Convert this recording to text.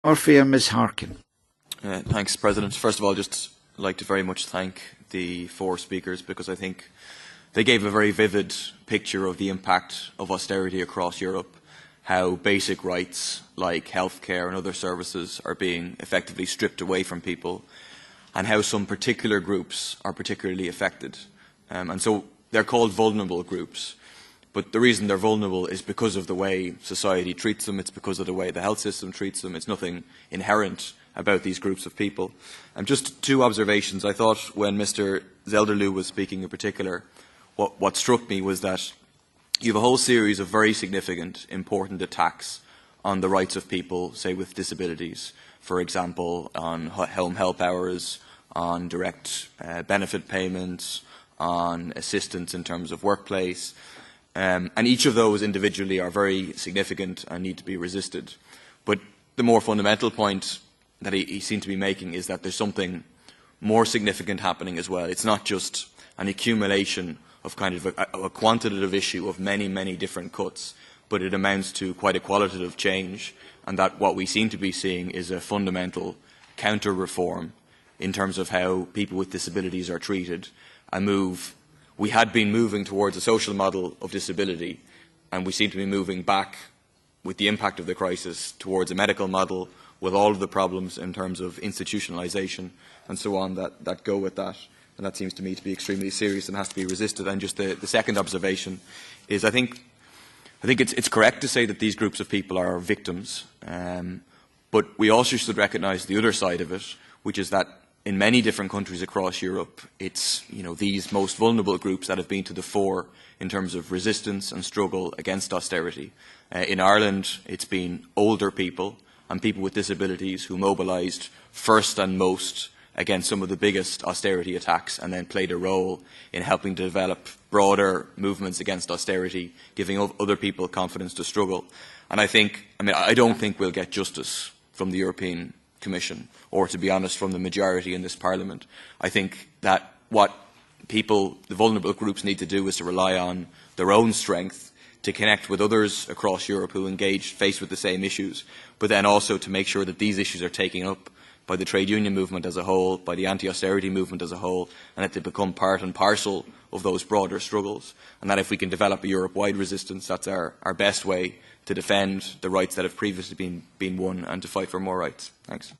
Murphy and Ms Harkin. Thanks, President. First of all, just like to very much thank the four speakers because I think they gave a very vivid picture of the impact of austerity across Europe, how basic rights like healthcare and other services are being effectively stripped away from people, and how some particular groups are particularly affected. And so they're called vulnerable groups. But the reason they're vulnerable is because of the way society treats them, it's because of the way the health system treats them, it's nothing inherent about these groups of people. And just two observations. I thought when Mr. Zelderloo was speaking in particular, what struck me was that you have a whole series of very significant, important attacks on the rights of people, say with disabilities. For example, on home help hours, on direct benefit payments, on assistance in terms of workplace. And each of those individually are very significant and need to be resisted. But the more fundamental point that he seemed to be making is that there's something more significant happening as well. It's not just an accumulation of kind of a quantitative issue of many, many different cuts, but it amounts to quite a qualitative change, and that what we seem to be seeing is a fundamental counter-reform in terms of how people with disabilities are treated, a move. We had been moving towards a social model of disability, and we seem to be moving back with the impact of the crisis towards a medical model with all of the problems in terms of institutionalisation and so on that go with that. And that seems to me to be extremely serious and has to be resisted. And just the second observation is I think it's correct to say that these groups of people are victims, but we also should recognise the other side of it, which is that in many different countries across Europe, it's these most vulnerable groups that have been to the fore in terms of resistance and struggle against austerity. In Ireland, it's been older people and people with disabilities who mobilised first and most against some of the biggest austerity attacks, and then played a role in helping to develop broader movements against austerity, giving other people confidence to struggle. And I don't think we'll get justice from the European Commission, or to be honest, from the majority in this Parliament. I think that what people, the vulnerable groups, need to do is to rely on their own strength to connect with others across Europe who engage, faced with the same issues, but then also to make sure that these issues are taken up by the trade union movement as a whole, by the anti-austerity movement as a whole, and that they become part and parcel of those broader struggles. And that if we can develop a Europe-wide resistance, that's our best way to defend the rights that have previously been won and to fight for more rights. Thanks.